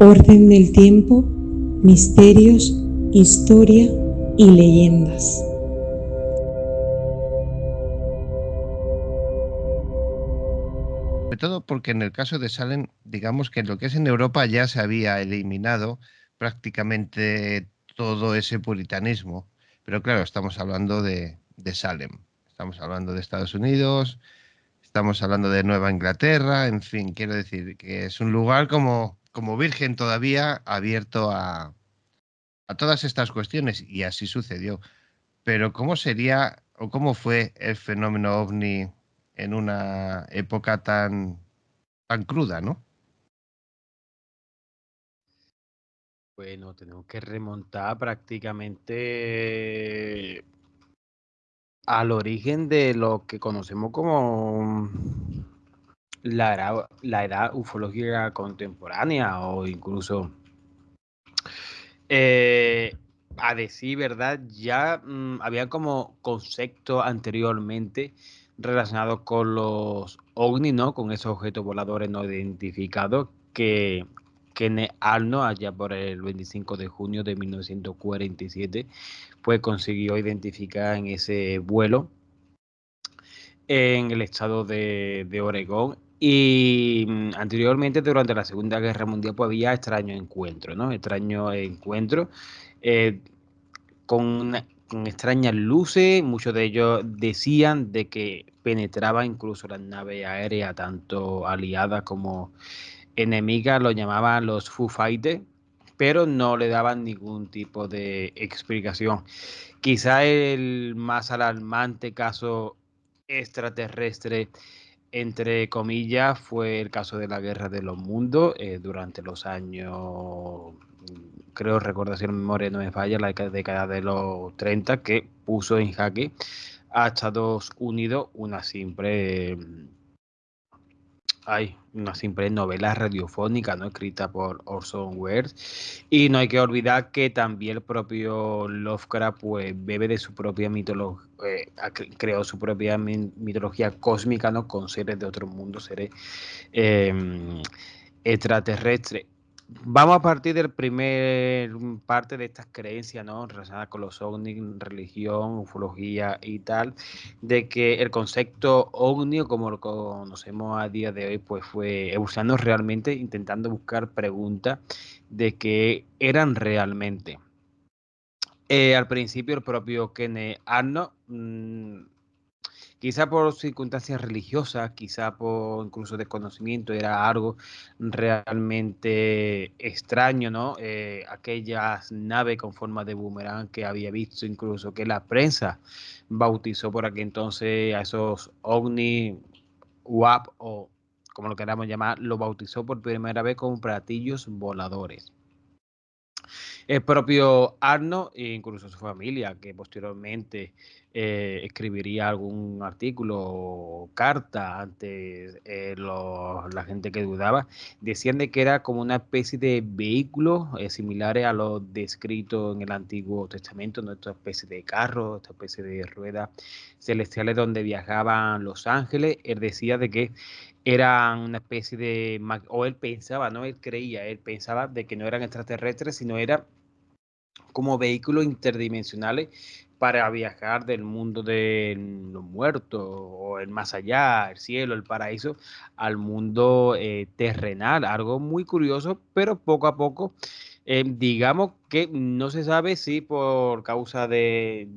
orden del tiempo, misterios, historia y leyendas. Sobre todo porque en el caso de Salem, digamos que lo que es en Europa ya se había eliminado prácticamente todo ese puritanismo. Pero claro, estamos hablando de Salem, estamos hablando de Estados Unidos, estamos hablando de Nueva Inglaterra, en fin, quiero decir que es un lugar como virgen todavía abierto a todas estas cuestiones y así sucedió. Pero ¿cómo sería o cómo fue el fenómeno ovni en una época tan cruda, ¿no? Bueno, tenemos que remontar prácticamente al origen de lo que conocemos como la edad ufológica contemporánea o incluso eh, a decir verdad, ya había como concepto anteriormente relacionados con los ovnis, ¿no? Con esos objetos voladores no identificados que Kenneth Arnold, allá por el 25 de junio de 1947, pues consiguió identificar en ese vuelo en el estado de Oregón. Y anteriormente, durante la Segunda Guerra Mundial, pues había extraños encuentros, ¿no? Extraños encuentros eh, con extrañas luces. Muchos de ellos decían de que penetraba incluso las naves aéreas, tanto aliadas como enemigas, lo llamaban los Foo Fighters, pero no le daban ningún tipo de explicación. Quizá el más alarmante caso extraterrestre, entre comillas, fue el caso de la Guerra de los Mundos durante los años, creo recordar si la memoria no me falla, la década de los 30, que puso en jaque a Estados Unidos una simple novela radiofónica, ¿no? Escrita por Orson Welles. Y no hay que olvidar que también el propio Lovecraft pues bebe de su propia mitología, creó su propia mitología cósmica, ¿no? Con seres de otro mundo, seres eh, extraterrestres. Vamos a partir del primer parte de estas creencias, ¿no? Relacionadas con los ovnis, religión, ufología y tal, de que el concepto ovni, como lo conocemos a día de hoy, pues fue evolucionando realmente, intentando buscar preguntas de qué eran realmente. Al principio el propio Kenneth Arnold quizá por circunstancias religiosas, quizá por incluso desconocimiento, era algo realmente extraño, ¿no? Aquellas naves con forma de boomerang que había visto, incluso que la prensa bautizó por aquel entonces a esos ovnis, UAP o como lo queramos llamar, lo bautizó por primera vez como platillos voladores. El propio Arno e incluso su familia, que posteriormente escribiría algún artículo o carta ante la gente que dudaba, decían de que era como una especie de vehículo similares a los descritos en el Antiguo Testamento, ¿no? Esta especie de carro, esta especie de ruedas celestiales donde viajaban los ángeles. Él decía de que eran una especie de, o él pensaba, no él creía, él pensaba de que no eran extraterrestres, sino eran como vehículos interdimensionales para viajar del mundo de los muertos o el más allá, el cielo, el paraíso, al mundo terrenal. Algo muy curioso, pero poco a poco, digamos que no se sabe si por causa de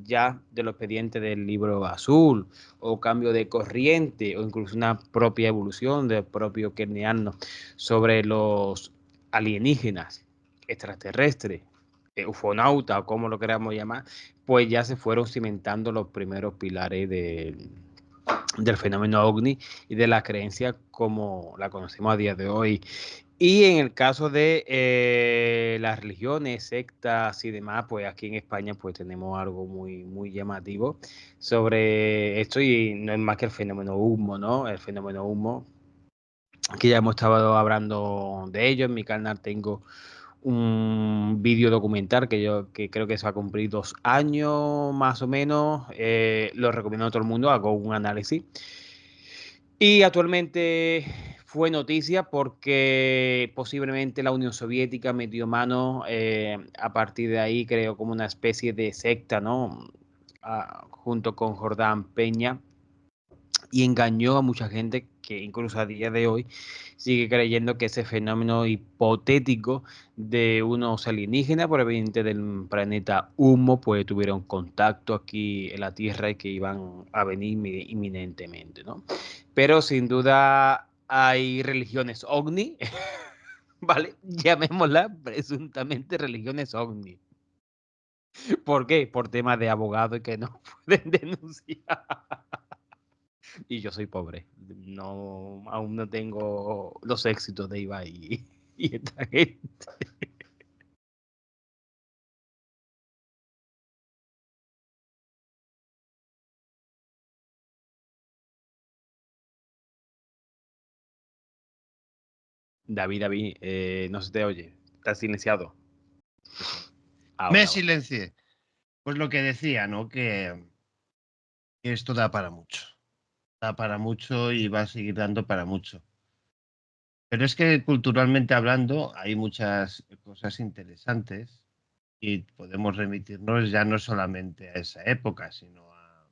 los expedientes del libro azul o cambio de corriente o incluso una propia evolución del propio Kerniano sobre los alienígenas extraterrestres, ufonauta o como lo queramos llamar, pues ya se fueron cimentando los primeros pilares del fenómeno ovni y de la creencia como la conocemos a día de hoy. Y en el caso de las religiones, sectas y demás, pues aquí en España pues tenemos algo muy, muy llamativo sobre esto y no es más que el fenómeno humo, ¿no? El fenómeno humo, que ya hemos estado hablando de ello. En mi canal tengo un vídeo documental que creo que se va a cumplir 2 años más o menos. Lo recomiendo a todo el mundo, hago un análisis. Y actualmente fue noticia porque posiblemente la Unión Soviética metió mano, a partir de ahí creó como una especie de secta, ¿no? Junto con Jordán Peña, y engañó a mucha gente que incluso a día de hoy sigue creyendo que ese fenómeno hipotético de unos alienígenas provenientes del planeta Humo, pues tuvieron contacto aquí en la Tierra y que iban a venir inminentemente, ¿no? Pero sin duda hay religiones ovni, ¿vale? Llamémoslas presuntamente religiones ovni. ¿Por qué? Por temas de abogado y que no pueden denunciar. Y yo soy pobre. No, aún no tengo los éxitos de Ibai y esta gente. David, no se te oye. Estás silenciado. Me Ahora va. silencié. Pues lo que decía, ¿no? Que esto da para mucho. Da para mucho y va a seguir dando para mucho. Pero es que culturalmente hablando hay muchas cosas interesantes y podemos remitirnos ya no solamente a esa época, sino a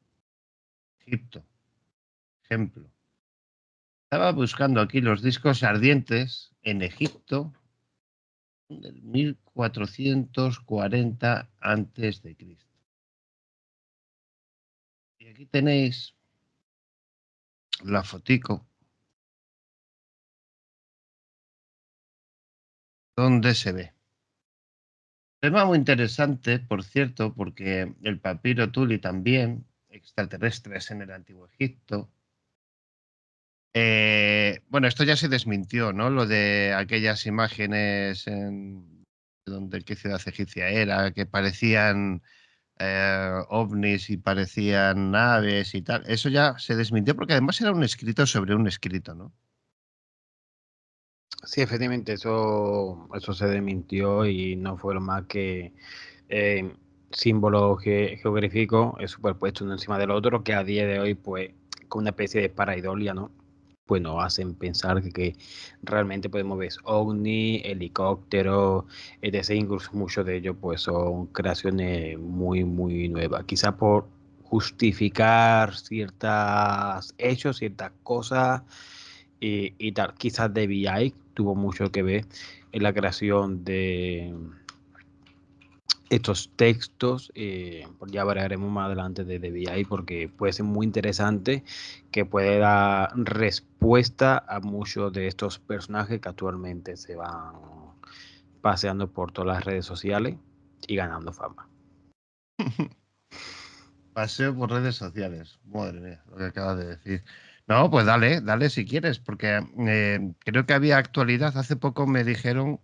Egipto. Ejemplo. Estaba buscando aquí los discos ardientes en Egipto del 1440 antes de Cristo. Y aquí tenéis la fotico donde se ve. Tema muy interesante, por cierto, porque el papiro tuli también, extraterrestres en el Antiguo Egipto. Bueno, esto ya se desmintió, ¿no? Lo de aquellas imágenes en donde qué ciudad egipcia era, que parecían ovnis y parecían naves y tal. Eso ya se desmintió porque además era un escrito sobre un escrito, ¿no? Sí, efectivamente, eso se desmintió y no fueron más que eh, símbolos geográficos superpuestos uno encima del otro, que a día de hoy, pues, con una especie de paraidolia, ¿no? Pues nos hacen pensar que realmente podemos ver ovni, helicópteros, etc. Incluso muchos de ellos, pues, son creaciones muy, muy nuevas. Quizás por justificar ciertos hechos, ciertas cosas y tal. Quizás DBI tuvo mucho que ver en la creación de estos textos, pues ya hablaremos más adelante de DBI porque puede ser muy interesante, que puede dar respuesta a muchos de estos personajes que actualmente se van paseando por todas las redes sociales y ganando fama. Paseo por redes sociales. Madre mía, lo que acabas de decir. No, pues dale, dale si quieres, porque creo que había actualidad. Hace poco me dijeron,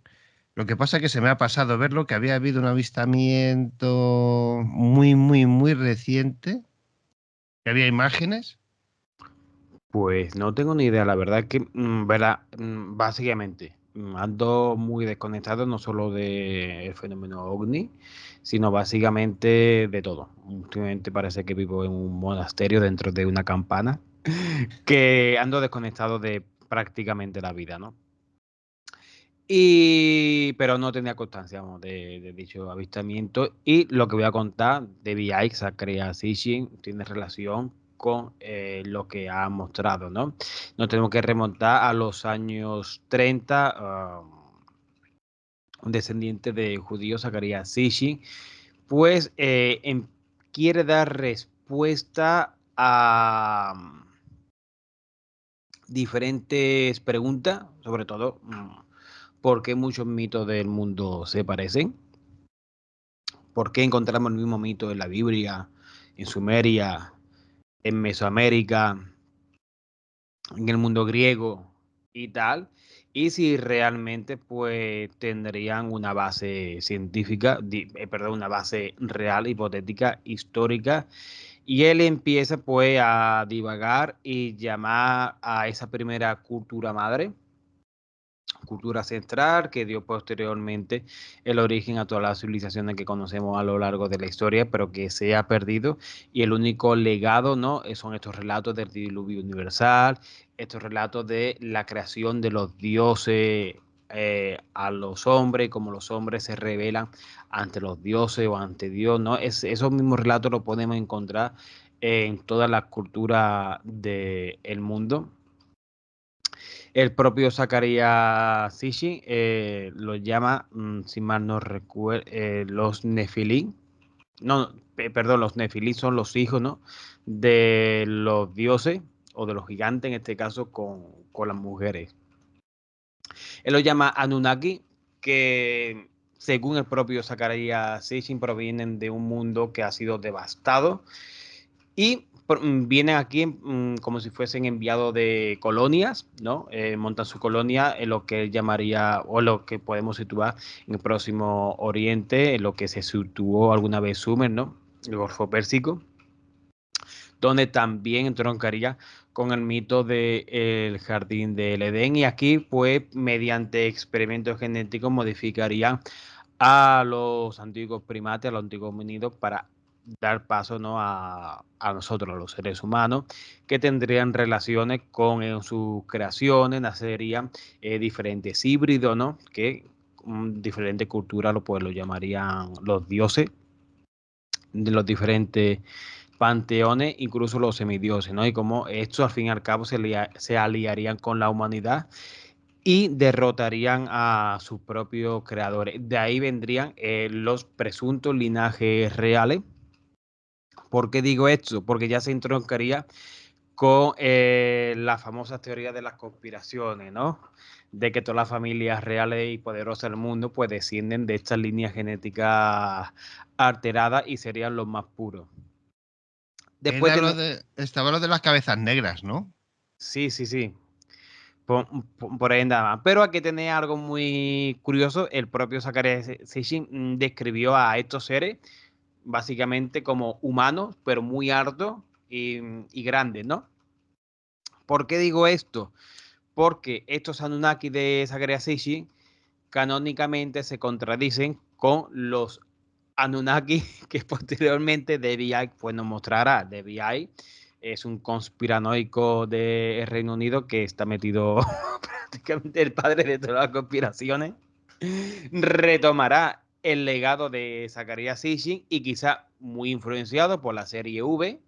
lo que pasa que se me ha pasado verlo, que había habido un avistamiento muy, muy, muy reciente, que había imágenes. Pues no tengo ni idea, la verdad que, verdad, básicamente ando muy desconectado no solo del fenómeno ovni, sino básicamente de todo. Últimamente parece que vivo en un monasterio dentro de una campana, que ando desconectado de prácticamente la vida, ¿no? Pero no tenía constancia, vamos, de dicho avistamiento. Y lo que voy a contar de VI, Zachariah Sitchin, tiene relación con lo que ha mostrado, ¿no? Nos tenemos que remontar a los años 30, un descendiente de judío, Zachariah Sitchin, pues quiere dar respuesta a diferentes preguntas, sobre todo, ¿por qué muchos mitos del mundo se parecen? ¿Por qué encontramos el mismo mito en la Biblia, en Sumeria, en Mesoamérica, en el mundo griego y tal? Y si realmente pues tendrían una base científica, perdón, una base real, hipotética, histórica. Y él empieza pues a divagar y llamar a esa primera cultura madre cultura central que dio posteriormente el origen a todas las civilizaciones que conocemos a lo largo de la historia, pero que se ha perdido. Y el único legado, ¿no? Son estos relatos del diluvio universal, estos relatos de la creación de los dioses a los hombres, como los hombres se rebelan ante los dioses o ante Dios, ¿no? Esos mismos relatos los podemos encontrar en toda la cultura del mundo. El propio Zecharia Sitchin lo llama, si mal no recuerdo, los Nefilim. No, perdón, los Nefilim son los hijos, ¿no? De los dioses o de los gigantes, en este caso, con las mujeres. Él lo llama Anunnaki, que según el propio Zecharia Sitchin provienen de un mundo que ha sido devastado y vienen aquí como si fuesen enviados de colonias, ¿no? Montan su colonia en lo que él llamaría, o lo que podemos situar en el Próximo Oriente, en lo que se situó alguna vez Sumer, ¿no? El Golfo Pérsico, donde también entroncaría con el mito del Jardín del Edén. Y aquí, pues, mediante experimentos genéticos, modificarían a los antiguos primates, a los antiguos homínidos, para dar paso, ¿no? a nosotros, a los seres humanos, que tendrían relaciones con sus creaciones, nacerían diferentes híbridos, ¿no? Que diferentes culturas pues, lo llamarían los dioses de los diferentes panteones, incluso los semidioses, ¿no? Y como estos al fin y al cabo se aliarían con la humanidad y derrotarían a sus propios creadores. De ahí vendrían los presuntos linajes reales. ¿Por qué digo esto? Porque ya se entroncaría con las famosas teorías de las conspiraciones, ¿no? De que todas las familias reales y poderosas del mundo pues descienden de estas líneas genéticas alteradas y serían los más puros. Después Estaba lo de las cabezas negras, ¿no? Sí. Por ahí andaba. Pero hay que tener algo muy curioso. El propio Zecharia Sitchin describió a estos seres básicamente como humanos, pero muy altos y grandes, ¿no? ¿Por qué digo esto? Porque estos Anunnaki de Zecharia Sitchin canónicamente se contradicen con los Anunnaki que posteriormente DBI pues, nos mostrará. DBI es un conspiranoico del Reino Unido que está metido prácticamente el padre de todas las conspiraciones. Retomará el legado de Zecharia Sitchin y quizá muy influenciado por la serie V.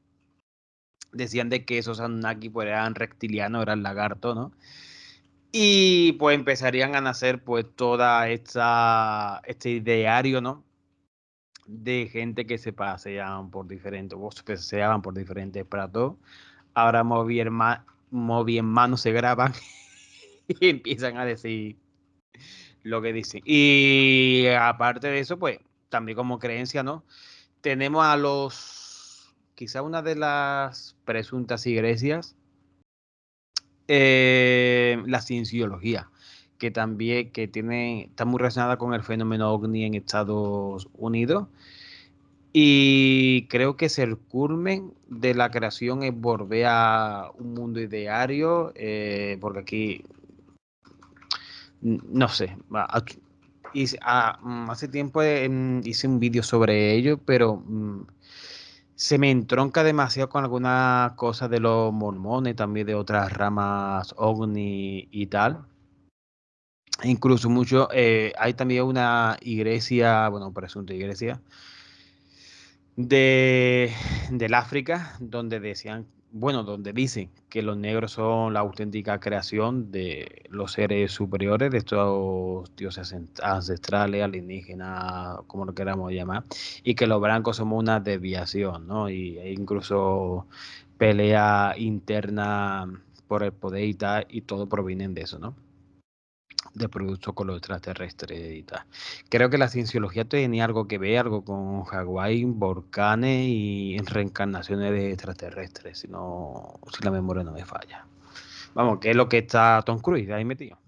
Decían de que esos Anunnaki pues, eran reptilianos, eran lagartos, ¿no? Y pues empezarían a nacer pues toda este ideario, ¿no? De gente que se paseaban por diferentes, o se paseaban por diferentes platos. Ahora muy manos se graban y empiezan a decir lo que dicen. Y aparte de eso, pues también como creencia, ¿no? Tenemos quizá una de las presuntas iglesias, la cienciología, que también está muy relacionada con el fenómeno OVNI en Estados Unidos. Y creo que es el culmen de la creación es volver a un mundo ideario, porque aquí, no sé, hace tiempo hice un vídeo sobre ello, pero se me entronca demasiado con algunas cosas de los mormones, también de otras ramas ovni y tal. Incluso hay también una iglesia, bueno, presunta iglesia, del África, donde donde dicen que los negros son la auténtica creación de los seres superiores, de estos dioses ancestrales, alienígenas, como lo queramos llamar, y que los blancos somos una desviación, ¿no? E incluso pelea interna por el poder y tal, y todo provienen de eso, ¿no? De productos con los extraterrestres y tal. Creo que la cienciología tenía algo que ver, algo con Hawái, volcanes y reencarnaciones de extraterrestres, si la memoria no me falla. Vamos, que es lo que está Tom Cruise ahí metido.